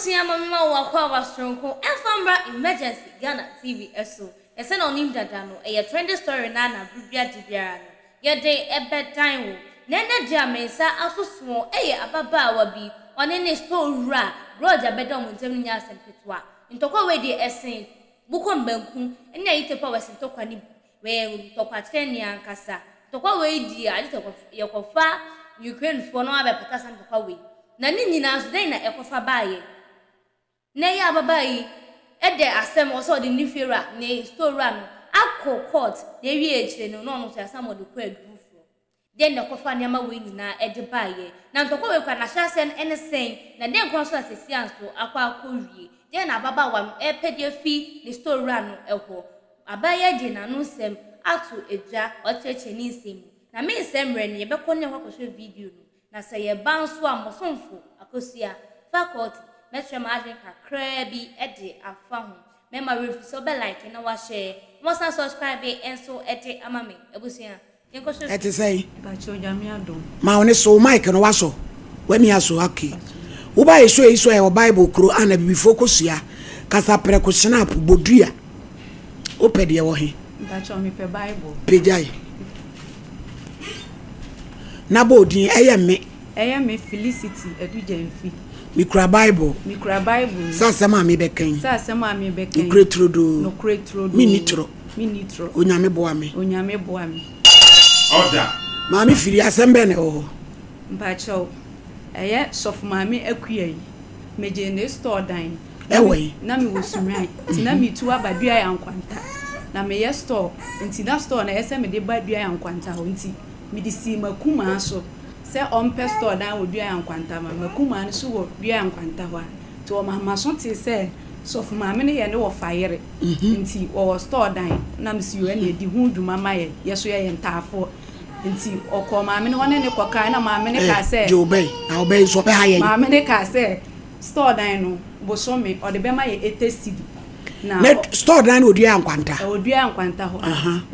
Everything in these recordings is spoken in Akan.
Abusia mama wakwa wasronko enfambra emergency Ghana TV eso. Ese na onim dada no e trending story na bibia dibiara no. Ye dey bedtime wo. Nene dia mensa asoso eye ababaawa bi one ne store ra Roger bedom ntem nya asempetwa. Ntokwa we dey esen buko mbanku ene yitepa wasentokwa ni we tokwa treni ankasa. Tokwa we di ajitokwa yekofa Ukraine for no abepata san tokwa we. Na ni nyina so den na ekofa baaye. Na ya ababai ede asem oso de nifera ne store no akọ court na wi echire no no so asam de kwa adufo. Den na kofa ne ma we nyina ede baaye. Na ntokwa we kwa na hyasen ene sen na den kwa so asesi anso akwa akowie. Den na ababa wa epede fi ne store no eho. Abaya de na no sem atu edwa ocheche ni nsem. Na me nsem re ne ye bekọ ne kwa hwe video no. Na se ye banso amosonfo akosia faculty Metro Margin Kakrebi Ede Afahu. Member refuse be like na wa share. Must subscribe and so ete amame. Ebusia. Yenko so. Ete say. Ba cho jami adom. Ma one so mic no wa so. We mi aso okay. Wo ba yeso e Bible kro ana bi focus ya. Kasa preko snap bodua. O pede ye wo he. Ba cho mi pe Bible. Pejai. Na bodin eye me Felicity Edujemfi. Mikra Bible. Sasema mi beken. Ukretrodo. No kretrodo. Minitro. Onyame boa me. Order. Mami firi asembe ne ho. Mpacho. Eye sof mami akuyi. Meje ne store dan. Ewe. Na mi wosuran. Ti na mi tu abadua ya nkwanta. Na me ye store. Nti na store na ese me de badua ya nkwanta ho nti. Mi di si makuma so. Se ompe store dan wo dua yankwanta ma makuma ne so wo dua yankwanta ho to o mahama so te se so fu ma me ne ye ne wo fayere nti wo store dan na msi yo ne di hu dwuma ma ye so ye ntafo nti o ko ma me ne wone ne kokai na ma me ne ka se jobey na obey so be haye ma me ne ka se store dan no bo so me o de be ma ye etesidi na store dan wo dua yankwanta ho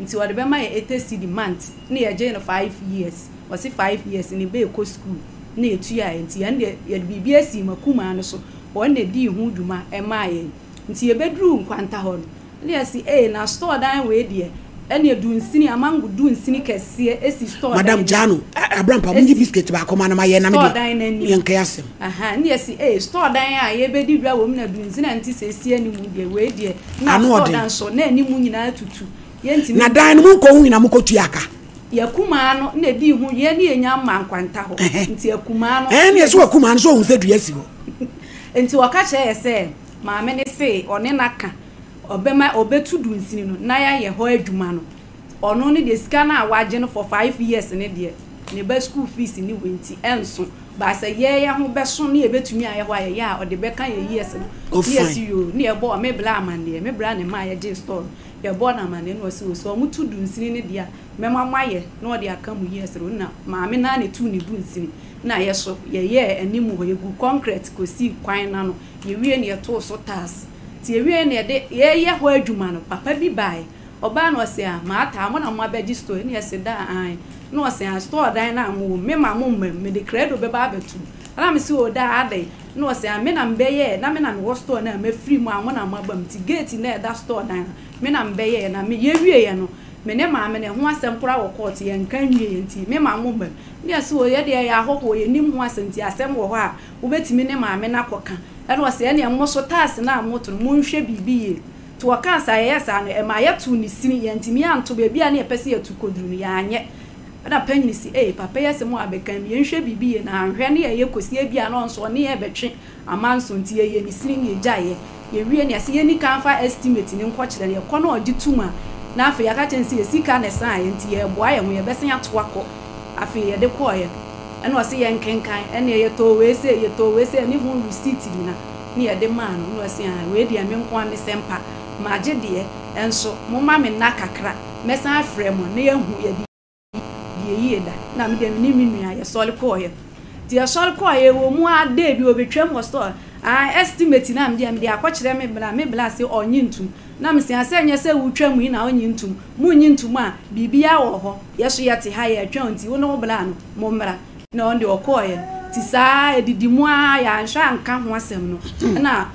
nti o de be ma ye etesidi month ne ye je no 5 years was 5 years in the Beko school, near 2 years, and yet be BSC Makuma, so one day who do my MI into a bedroom quantahon. Let's see, now store down way, dear. And you're doing senior among doing cynic see a store. Madame Jano, Abraham, Pamini biscuit about command my enemy and young Cassam. And yes, store down, a baby woman doing sin and see any way, dear. Now, no, so any moon to two. Na dan mu ko hu na mu ko tuaka. Yakuma no na di hu ye ne enya mankwanta ho nti yakuma no ne so yakuma no so hu se duasi ho nti waka che se maame ne se one naka obema obetu du nsini no na ya ye ho adwuma no ono ne de sika na awaje no for 5 years ne de ne ba school fees ni wenti enso ba se ye ya ho beso ne e betumi aye ho aye ya o de beka ye years no yes you ne e bo me bla amande me bla ne ma ye je store ye bo na amande no so mutu du nsini ne dia mema maye no de aka mu years ro na maame na ne tu ne du nsini na ye so ye animu ho ye gu concrete ko si kwan na no ye wie ne ye to so tas ti ye wie ne de ye ho adwuma no papa bi bai oba no se a ma ata mo na mo abeji store ne ye se da an no se a store dan na mo me ma mo me de credo be ba betu ala me si o da ade no se a me na mbeye na me na me store na me free mo amona mo abam ti gate na da store dan me na mbeye na me ye wie ye no me ne ma me ne ho asem kura wo court ye nkan wie ye nti me ma mo mbam ne se o ye de ya hoho ye nim ho asenti asem wo ho a wo betimi ne ma me na koka no se ne mo so task na moto mo nhwe bibi ye to wakansa ye sa no e ma ye tu ni sini ye ntimi anto be bia ne pese ye tu koduru no ya anye na panyi si papa ye se mo abekan ye nhwe bibi ye na anhwe ne ye kosie bia no nso ne ye betwe amanso nti ye ni sini ye gyaye ye wie ne ase ye ni kanfa estimate ni nko kire ye kono odi tuma na afi ya ka chensi ye sika ne san ye nti ye boa ye ho ye besen ato akọ afi ye de ko ye ene o se ye nkenkan ene ye to we se ni hu receipt ni na ni ye de man no o se a we dia me nko ame sempa maje de enso mo ma me na kakra mesan afre mo na ye hu ye ye da na me de ni minua ye sole ko ye ti ye sole ko ye wo mu ade bi obetwam ho store estimate na me de akọkire me bla se onyintum na me se asenye se wutwam yi na onyintum mu nyintum a bibia wo ho ye so ye te ha ye atwa nti wo no bla no mo mra na onde okoye ti saa edidi mu a ya nhwa anka ho asem no na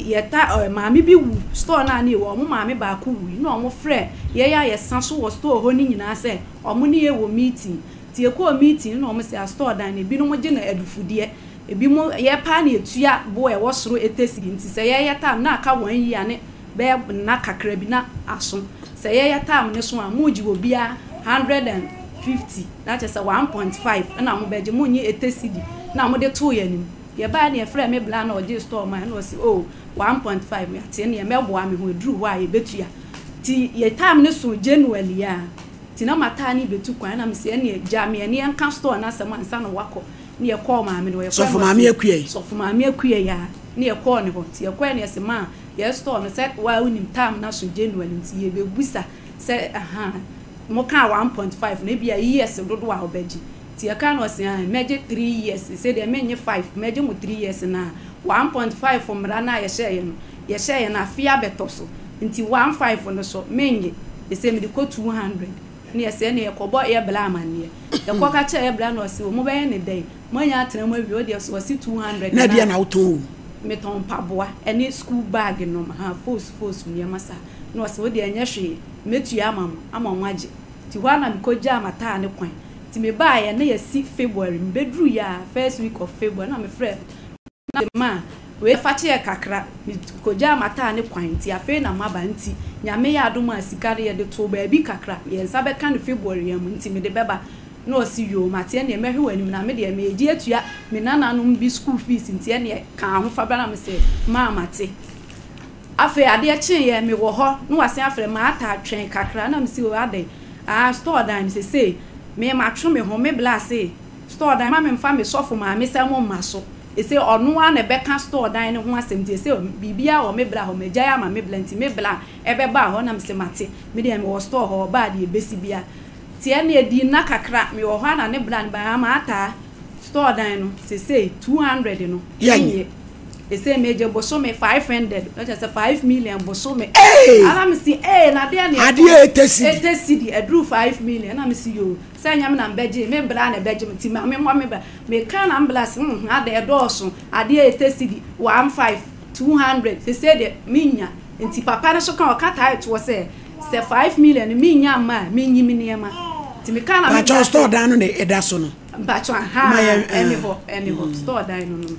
yeta maami bi wu store na na wo mo maami ba ko wu na omo frɛ ye ya ye san so wo store ho ni nyina sɛ omo ne ye wo meeting ti e ko meeting na omo sɛ store dan ne bi no mo gye na adufude ebi mo ye pa na etua bo e wo soro etesigi nti sɛ ye tam na aka 1 year ne be na kakra bi na aso sɛ ye tam ne so a mo gi wo bia 150 that is 1.5 na mo beje mo nyi etesigi na mo de to ye nim ye ba na e frɛ me bla na oje store man no si 1.5 me ate ne me boa me ho eduru wa ye betua ti ye tam ne so January ya ti na mata ni betu kwan na me se ne ja me ne enka store na sama nsa na wakɔ ne ye call ma me no ye so for ma me akue ya ne ye call ne ho ti ye call ne se ma ye store no se wa unim tam na so January ti ye bebusa se mo ka 1.5 na bia years dodo a obeji ti aka no se meje 3 years say dey menye 5 meje mo 3 years na 1.5 from rana ye share na afia betoso nti 1.5 no so menye they say me ko 200 ne ye say ne ye kobo ye bla amane ye ko ka che ye bla no se mo be ne dey mo nya atena mo wi o dey so 200 na dia na auto me ton paboa ene school bag no ma force ne masa no se o dey anya hwe metu ama nwaje ti wana mikoja amata ne kwan ti me ba ye na ye si February mbedru ya first week of February na me friend na ma we fache ye kakra mikoja amata ne kwan ti afi na maba nti nyame ya adom asikare ye de to ba bi kakra ye nsa be kan February ya mu nti me de beba no si yo mate ne mehwe wani na me de me eji atua me nananom bi school fees nti ne kan ho fa ba na me se ma mate afi ade chen ye me wo ho no wase afre ma ata atwen kakra na me si wo ade store dan say me ma tro me ho me blase store dan ma me mfa me sofo ma me se mo maso e say onu a na be ka store dan ne ho asem tie say bibia o me bla ho me jaya ma me blanti me bla e be ba ho na me se mate me de me wo store ho ba de besi bia tie na edi na kakra me wo ho na ne bla ba ma ata store dan no say 200 no yenye they say meje boso me 500 that is 5 million boso me ana me see na de na ade etesidi edru 5 million na me see yo say nyam na beje me bra na beje ti me me ba me kan na ambulance ade edoso ade etesidi 15 200 they say the minya nti papa na so kan o kata it was say 5 million minya ma minyi minema ti me kan na me ba store dan no ne edaso no ba cho anyhow store dan no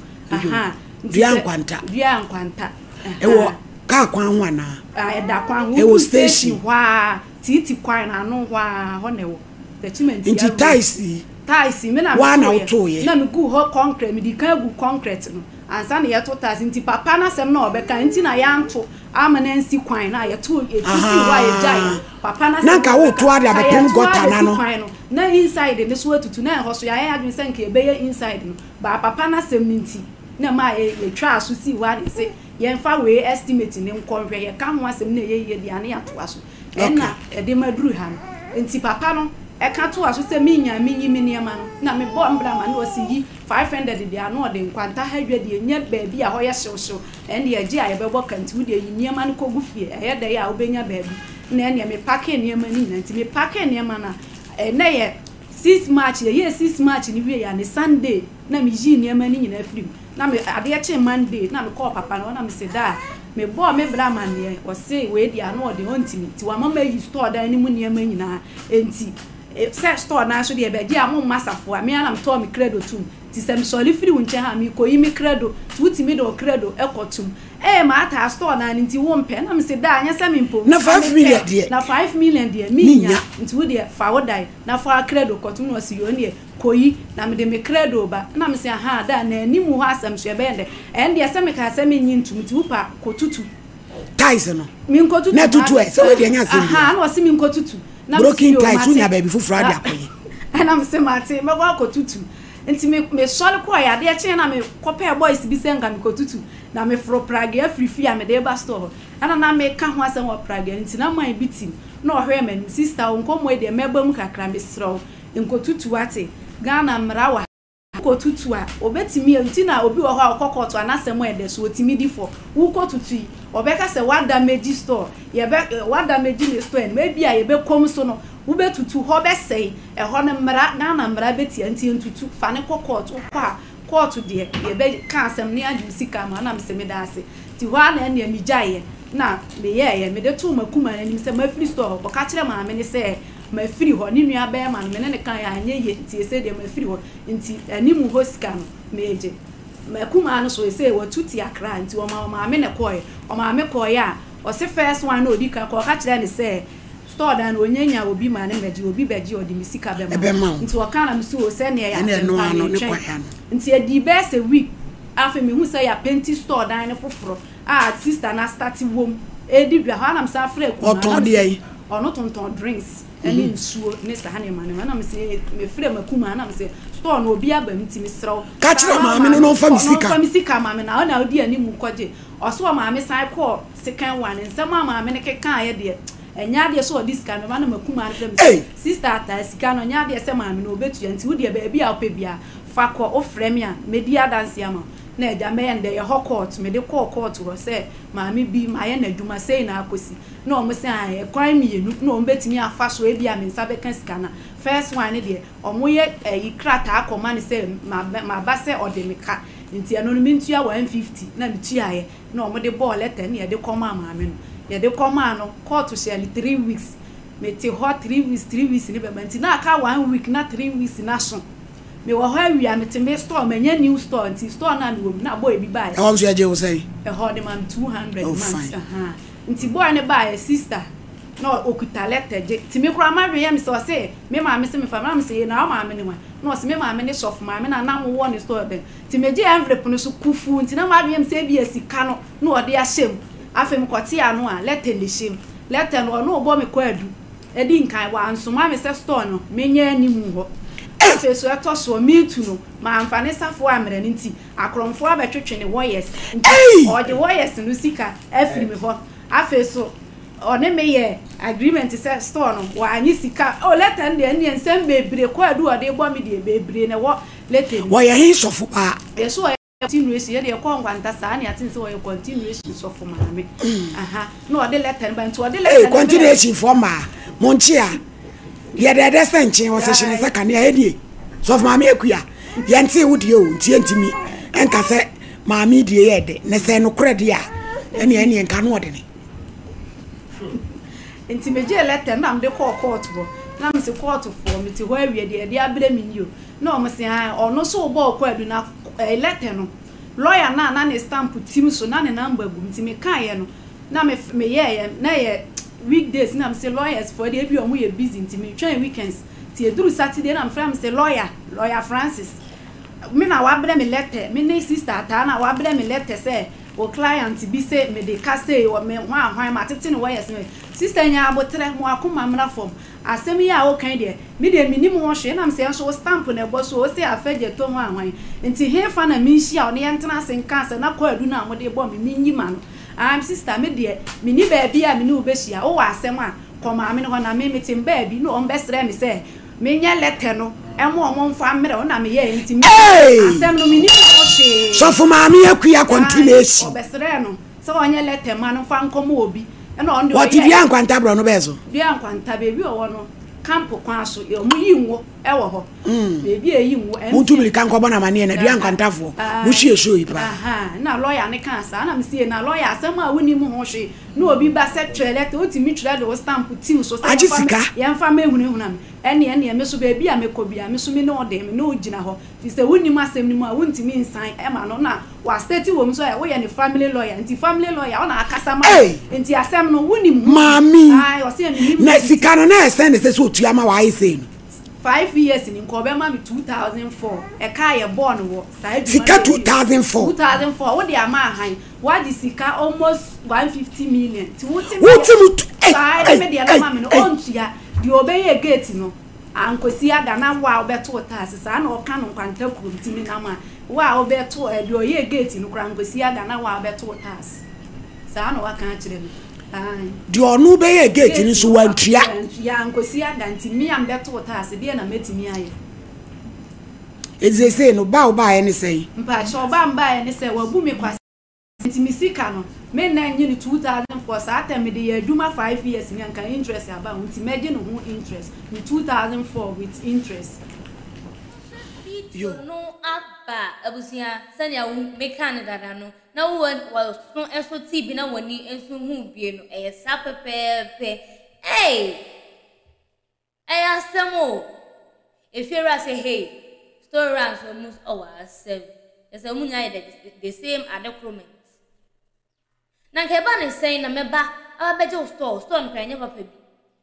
Dia nkwanta ewo ka kwan ho na eda kwan ho ewo station hwa titi kwan na no hwa ho newo attachment ya inti ties me na wa na oto ye na me gu ho concrete me di kan gu concrete no ansa na ye to ties nti papa na sem na obeka nti na ya nto ama na nsi kwan na ye to etisi wa ye jai papa na sem na ka wo to ade abetem gota na no na inside the so atutu na ho so ya ya adwen senke ebe ye inside no ba papa na sem nti na ma ye twa aso si wa de se ye mfa we estimate ne nkonhwe ye ka ho asem na ye de ane ato aso na e de maduru ha nti papa no e ka to aso se minya minyi miniema no na me bo mbra ma na osi yi 500 de ano de nkwanta ha dwa de nya baabi a ho ye hyew en de agi a ye bebo kanti wo de yiema no kogu fie e ye de ya obenya baabi na en me pake niema ni na nti me pake niema na na ye 6 March ye 6 March ni wie ya ne Sunday na me ji niema ni nyina afrim na me ade eche Monday na me call papa na me say da me bo me bra man ne o say we dia no de ontimi ti wa mama yi store dan ni mu niema nyina enti se store na so de be dia mo masafo a me ana me to me credo tum ti sem soli free unche ha me koyi me credo tutimi do credo ekotum ma ata store na nti wo mpe na me say da anya se me mpo na 5 million de na 5 million de minya nti wo de fa wo dai na fa credo kotum no si yo ne koyi na me de me credo ba na me say aha da na animu ho asem so e be nde de ase me ka ase me nyintum ti upa kotutu ties no mi nkotutu na tutu e se we de anya se aha na wase mi nkotutu na broken ties unya baby fufura de akoyi na me say mate me gwa kotutu nti me sole ko ya de eche na me kope boys bi se nga me kotutu na me fro prague afrifi a me de ba store na me ka ho asem wa prague nti na man bitim na ohwe man sister onkomo de mebam kakra me sro nkotutu ate Ghana mrawa ko tutu a obetimi enti na obi wo ho akọkọto anasem ede so otimi di for wo ko tutu obeka se wa damage store ye be wa damage ne store me bia ye be kom so no wo be tutu ho be sei e ho ne mra na mra beti enti ntutu fa ne kokọto kwa court de ye be ka asem ne aju sika ma na mse me da ase ti ho na ne mi jaye na me ye me de tu makuma na nim se ma free store ko ka kire ma me ne se ma free ho ni nua be ma me ne kan ya anye ye ti se de ma free ho nti animu ho sika no meje makuma no so se watuti akra nti o ma me ne koye o ma me koye a o se first one na odi ka ko ka kire ne se store dan onyanya obi ma ne meje obi beje odi mi sika be ma nti o kan na me so se ne ya no no ne koye nti e di be se week afa me hu se ya penti store dan ne foforo sister na start wom edi bia ha na me sa frɛ ku oton de yi ono tonton drinks ani nsuo ne sa ha ne ma na me se me frɛ makuma na me se store no obi aba mti me srɛw ka kire ma me no fa misika ma me na ona odi ani mu koje oso ma me sai call second one nsɛm ma me ne keka ye de enya de so odi sika me ma na makuma na frɛ me sister ta sika no nya de se ma me no obetu ya nti wo de ba bia opa bia fa ko o frɛ me a media dance ama na eja me ende ye court me de call court ho say maami bi ma ye na dwuma sei na akosi na o mo say an e kwan mienu na o betimi afa so e bia me nsa be kan sika na first one ne de o mo ye yi krata akoma ne say ma ba say o de meka nti eno no mintua 150 na mitua ye na o mo de ball letter ne ye de koma maami no ye de koma no court share 3 weeks me ti hot 3 weeks ne be nti na aka 1 week na 3 weeks na so me wo ha wi am te me store manya new store nti store na no na boy bi buy e won so ya je wo say e ho de man 200 months nti boy ne buy sister no okuta letter je ti me kura ma we me so say me ma me se me fa ma me say na ma me ne wa no se me ma me ne shop ma me na na mo wo ne store den ti me je envelope no so kufu nti na ma we me say bi asika no no ode a shem afem kwoti anu a letter le shem letter no no obo me ko adu edi nkan wa nso ma me se store no me nya animu ho afi so eto so meetu no ma amfane safo amre nti akromfo abetwetwe ne warriors o de warriors no sika afiri me ho afi so one me ye agreement se store no wa anyi sika o letter ndi eni ensem bebre ko adu o de gbo me de bebre ne wo letter wo ye hin sofo ba ye so continuation ye de ko ngwanta sa na atin se wo ye continuation sofo ma me aha no o de letter ba nti o de letter continuation for ma monchia ye de senche wo se shine se kan ya edie so for maami akua ye nti wudie o nti ntimi enka se maami die ye de ne se no krede a ene enka no ode ne nti meje letter na mde call court bo na mse court for me ti ho awie de abere mi ni o na o mse ha ono so bo ko adu na letter no lawyer na ne stamp tim so na ne number bu nti me kan ye no na me ye na ye weekdays na mse lawyers for the ebi o mo ye busy nti me twan weekends ti eduru Saturday na mfra mse lawyer Francis me na wa bere me letter me ne sister ta na wa bere me letter say o client bi say me de ka say o me hwan ma tete ne lawyers me sister nya abotre mo akoma mra form asem ya o kan de me de minim ho hwe na mse so stamp na ebo so o say afagye to hwan nti he fa na me nhia o ne yentena senka say na ko adu na mo de bo me nyima no am sister me de me ni ba bia me ni obehia o wa asem a koma me no na me metim ba bi no on besre me say me nya letter no emo mfa mmere o na me ye nti me asem no me ni o hwe so for maami akua continuation o besre no so onye letter ma no fa nkomo obi e na on de what bia nkwanta bro no bezo bia nkwanta bebi o wo no camp kwa so e mu yinwo e wo ho bebi e yinwo mu tumili kan ko bona mane na bia nkwantafo mu hie so yipa aha na lawyer ne kan sa na me sie na lawyer asem a woni mu ho hwe na obi ba se trele te otimi trele do stamp team so se ye mfa ma ehunu na me ene me so bebi a me ko bia me so me no de me no gina ho fi se woni mu asem ni mu a wontimi nsan e ma no na wa state wo mu so wo ye ne family lawyer nti family lawyer ona akasa ma nti asem no woni mu mami ai o se ni na sika no na send se so tuama wa ai say 5 years in Kobe mami 2004 e ka ye born wo sika 2004 wo de ama han wa di sika almost 150 million ti wuti me de na mami no ontua di obeye gate no ankosi aga na wa obeto tax sa na o ka no kwanta kuru ti mi na ma wa obeto di oye gate no kra ankosi aga na wa obeto tax sa na wa kan kire mi di onu be ye gate ni so wantua ya nkosi aga nti mi am beto tax de na metimi aye Eze say no ba oba ye ne say. Mpa che oba mba ye ne say wabu me kwase nti misika no me na nyi ni 2004 sa ata me de aduma 5 years ni anka interest aba nti me de no ho interest ni 2004 with interest. Yo no aba abusia sanya wo me kan dada no na wo so enso ti bi na woni enso hu bie no e sa pepepe asemo if you say hey story runs almost ourselves there's a munya the same adequate na nke ba ne sen na meba abeje store no kwanya papa bi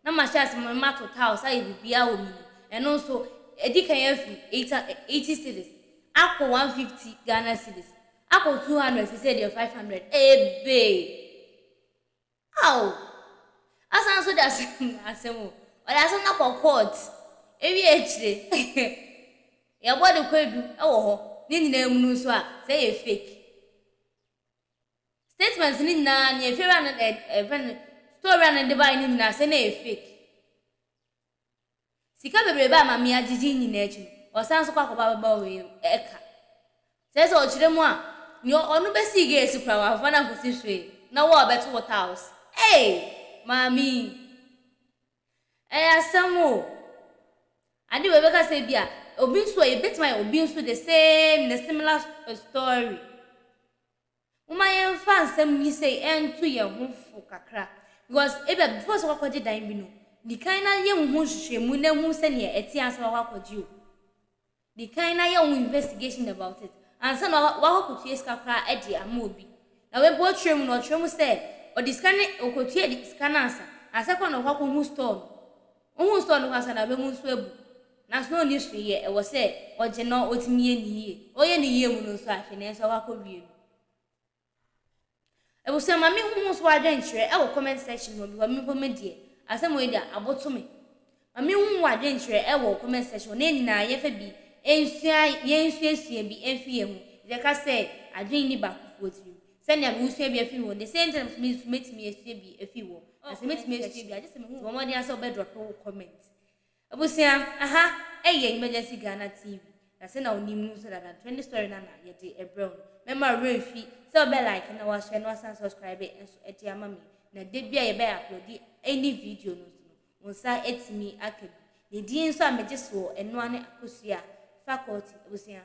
na ma sha asem ma to house ayi bibia wo mu eno so edikan yafi 80 cedis akọ 150 Ghana cedis akọ 200 she said 500 ebe asan so da asemo oda so na court ewi echire ya body kwadu ewo ho ni nyina emu no so a say e fake statements ni na ni efera na even story na de buy ni na say na e fake sika bebre ba ma mi agigi nyina echi osan so kwa baba we eka say so ochire mu a ni onu be si ge esi kwa wa fa na ko si hwe na wo beto water house mami asamo adi we beka say bia obi nso e betma obi nso the similar story uma yen fan sam ni say entu ye ho fu kakra because ebe before so kwaje dan bi no di kan na ye ho hwehwemu na hu se ne eti ansa wa kwaje o di kan na ye ho investigation about it ansa na wa kwaje iskakra edi amobi na we bo twem no twem say o diskane okotie di scanansa ansa kwa no kwa ko hu store no kwasa na be mu nso ebu na so ni hwe ye e wo se oje no otimiye ni ye oye ni ye mu no so ahwe na so wa ko wie no e wo se mami hu so adwen kire e wo comment section no bi wa mi po medie asem we dia aboto me mami hu adwen kire e wo comment section na nyina ye fa bi ensua bi enfi ye hu je ka se adwen ni ba ko ti se na bi usua bi afi wo the same time me metimi esua bi afi wo ase metimi esua bi aje se me hu wo mo dia se be drop comment abusia emergency Ghana TV na se na onim nu so that trend story na ye de ebro member refi so be like na wa share no subscribe enso eti amami na de bia ye be upload any video no unsa etimi akabi ne di nso ameje so eno ane akosua faculty abusia.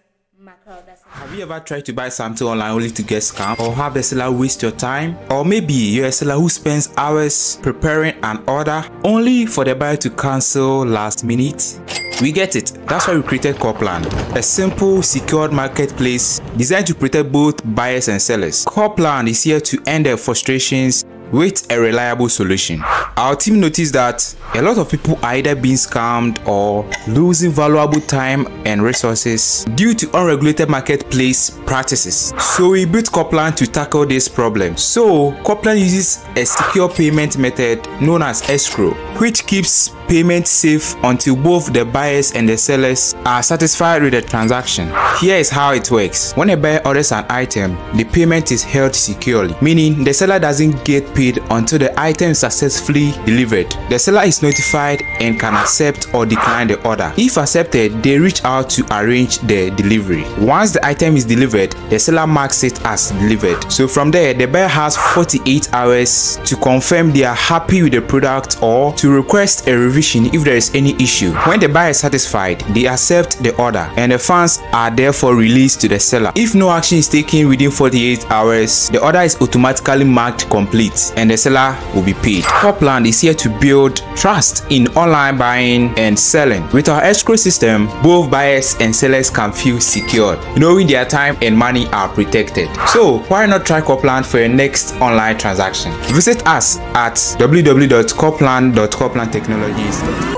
Have you ever tried to buy something online only to get scammed, or have a seller waste your time? Or maybe you're a seller who spends hours preparing an order only for the buyer to cancel last minute? We get it. That's why we created Copland, a simple, secured marketplace designed to protect both buyers and sellers. Copland is here to end their frustrations with a reliable solution. Our team noticed that a lot of people are either being scammed or losing valuable time and resources due to unregulated marketplace practices. So we built Copland to tackle this problem. So Copland uses a secure payment method known as escrow, which keeps payment safe until both the buyers and the sellers are satisfied with the transaction. Here is how it works. When a buyer orders an item, the payment is held securely, meaning the seller doesn't get paid until the item is successfully delivered. The seller is notified and can accept or decline the order. If accepted, they reach out to arrange the delivery. Once the item is delivered, the seller marks it as delivered. So from there, the buyer has 48 hours to confirm they are happy with the product or to request a revision if there is any issue. When the buyer is satisfied, they accept the order and the funds are therefore released to the seller. If no action is taken within 48 hours, the order is automatically marked complete and the seller will be paid. Copland is here to build trust in online buying and selling. With our escrow system, both buyers and sellers can feel secured, knowing their time and money are protected. So why not try Copland for your next online transaction? Visit us at www.copland.coplandtechnologies.com.